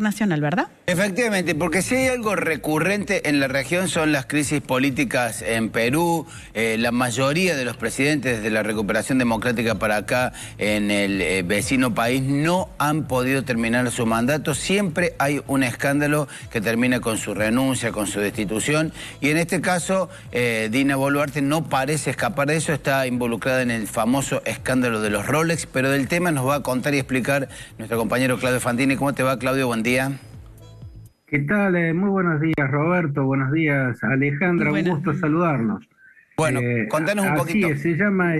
Nacional, ¿verdad? Efectivamente, porque si hay algo recurrente en la región son las crisis políticas en Perú. La mayoría de los presidentes desde la recuperación democrática para acá en el vecino país no han podido terminar su mandato. Siempre hay un escándalo que termina con su renuncia, con su destitución. Y en este caso, Dina Boluarte no parece escapar de eso. Está involucrada en el famoso escándalo de los Rolex. Pero del tema nos va a contar y explicar nuestro compañero Claudio Fantini. ¿Cómo te va, Claudio? Buen día. ¿Qué tal? Muy buenos días, Roberto. Buenos días, Alejandra. Un gusto saludarlos. Bueno, contanos un poquito. Así es, se llama,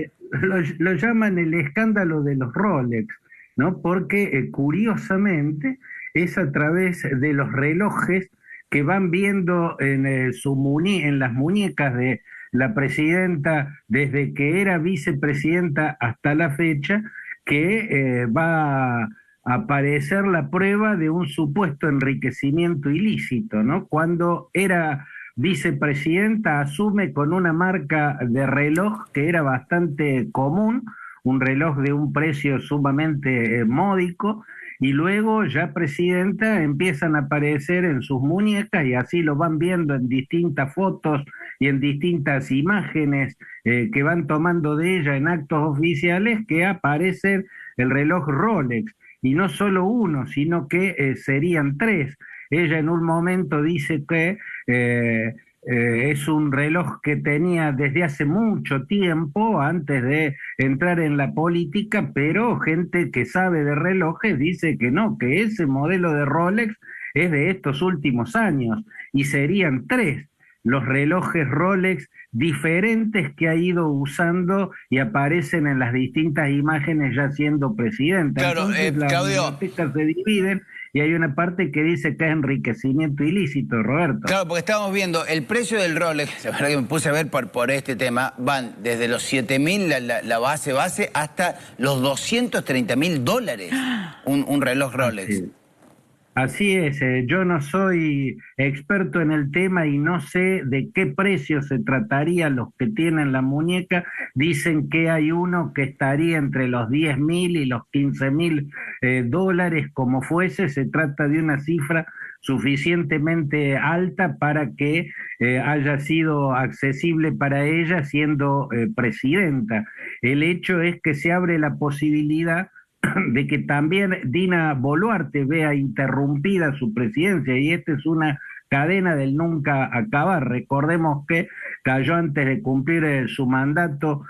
lo llaman el escándalo de los Rolex, ¿no? Porque curiosamente es a través de los relojes que van viendo en las muñecas de la presidenta desde que era vicepresidenta hasta la fecha, que va a aparecer la prueba de un supuesto enriquecimiento ilícito, ¿no? Cuando era vicepresidenta asume con una marca de reloj que era bastante común, un reloj de un precio sumamente módico, y luego ya presidenta empiezan a aparecer en sus muñecas y así lo van viendo en distintas fotos y en distintas imágenes que van tomando de ella en actos oficiales, que aparece el reloj Rolex. Y no solo uno, sino que serían tres. Ella en un momento dice que es un reloj que tenía desde hace mucho tiempo, antes de entrar en la política, pero gente que sabe de relojes dice que no, que ese modelo de Rolex es de estos últimos años, y serían tres los relojes Rolex diferentes que ha ido usando y aparecen en las distintas imágenes ya siendo presidenta. Claro, entonces las bibliotecas se dividen y hay una parte que dice que es enriquecimiento ilícito, Roberto. Claro, porque estamos viendo el precio del Rolex, la verdad que me puse a ver por este tema, van desde los 7.000, la base, hasta los $230.000, un reloj Rolex. Así es, yo no soy experto en el tema y no sé de qué precio se trataría los que tienen la muñeca. Dicen que hay uno que estaría entre los 10.000 y los 15.000 dólares, como fuese. Se trata de una cifra suficientemente alta para que haya sido accesible para ella siendo presidenta. El hecho es que se abre la posibilidad de que también Dina Boluarte vea interrumpida su presidencia, y esta es una cadena del nunca acabar. Recordemos que cayó antes de cumplir su mandato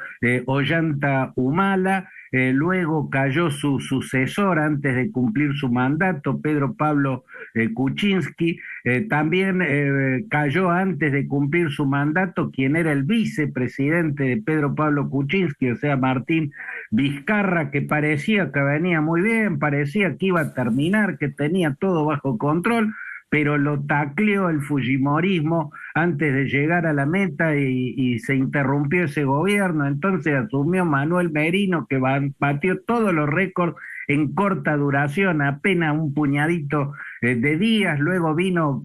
Ollanta Humala, luego cayó su sucesor antes de cumplir su mandato, Pedro Pablo Kuczynski, también cayó antes de cumplir su mandato quien era el vicepresidente de Pedro Pablo Kuczynski, o sea, Martín Vizcarra, que parecía que venía muy bien, parecía que iba a terminar, que tenía todo bajo control, pero lo tacleó el fujimorismo antes de llegar a la meta y se interrumpió ese gobierno. Entonces asumió Manuel Merino, que batió todos los récords en corta duración, apenas un puñadito de días. Luego vino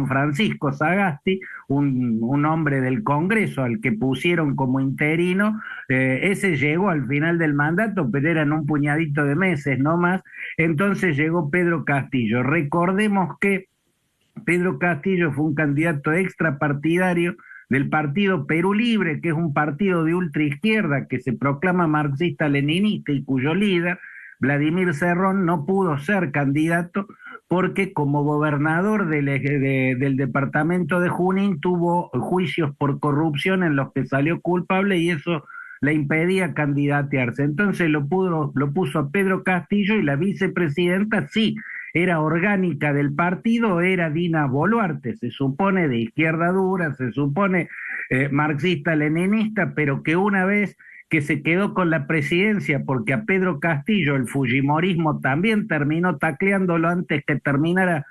Francisco Sagasti, un hombre del Congreso al que pusieron como interino. Ese llegó al final del mandato, pero eran un puñadito de meses, no más. Entonces llegó Pedro Castillo. Recordemos que Pedro Castillo fue un candidato extrapartidario del partido Perú Libre, que es un partido de ultraizquierda que se proclama marxista-leninista y cuyo líder, Vladimir Cerrón, no pudo ser candidato porque como gobernador del departamento de Junín tuvo juicios por corrupción en los que salió culpable y eso le impedía candidatearse. Entonces lo puso a Pedro Castillo, y la vicepresidenta sí era orgánica del partido, era Dina Boluarte, se supone de izquierda dura, se supone marxista-leninista, pero que una vez que se quedó con la presidencia, porque a Pedro Castillo el fujimorismo también terminó tacleándolo antes que terminara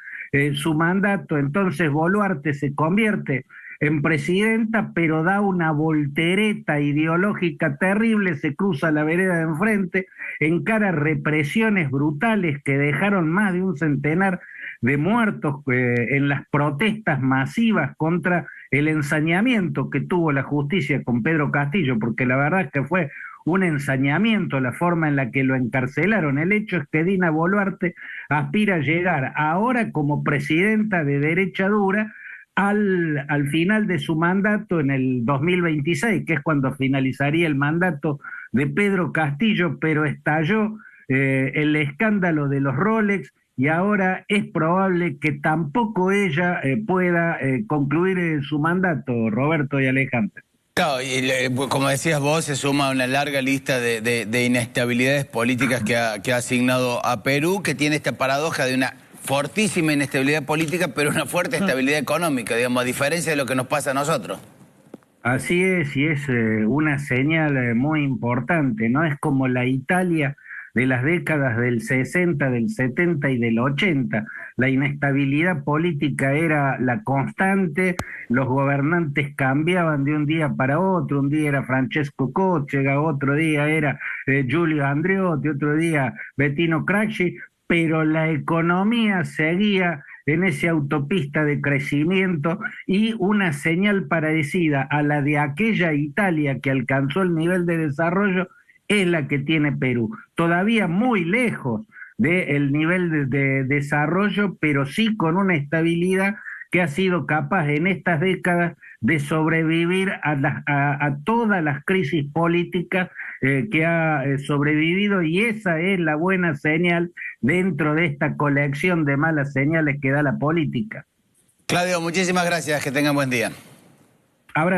su mandato, entonces Boluarte se convierte en presidenta, pero da una voltereta ideológica terrible, se cruza la vereda de enfrente, encara represiones brutales que dejaron más de un centenar de muertos en las protestas masivas contra el ensañamiento que tuvo la justicia con Pedro Castillo, porque la verdad es que fue un ensañamiento la forma en la que lo encarcelaron. El hecho es que Dina Boluarte aspira a llegar ahora como presidenta de derecha dura al final de su mandato en el 2026, que es cuando finalizaría el mandato de Pedro Castillo, pero estalló el escándalo de los Rolex y ahora es probable que tampoco ella pueda concluir su mandato, Roberto y Alejandro. Claro, y como decías vos, se suma una larga lista de inestabilidades políticas que ha asignado a Perú, que tiene esta paradoja de una fortísima inestabilidad política, pero una fuerte estabilidad económica, digamos, a diferencia de lo que nos pasa a nosotros. Así es, y es una señal muy importante, ¿no? Es como la Italia de las décadas del 60, del 70 y del 80. La inestabilidad política era la constante, los gobernantes cambiaban de un día para otro, un día era Francesco Cocchega, otro día era Giulio Andreotti, otro día Bettino Craxi, pero la economía seguía en esa autopista de crecimiento y una señal parecida a la de aquella Italia que alcanzó el nivel de desarrollo es la que tiene Perú. Todavía muy lejos del nivel de desarrollo, pero sí con una estabilidad que ha sido capaz en estas décadas de sobrevivir a todas las crisis políticas que ha sobrevivido, y esa es la buena señal dentro de esta colección de malas señales que da la política. Claudio, muchísimas gracias, que tengan buen día. Ahora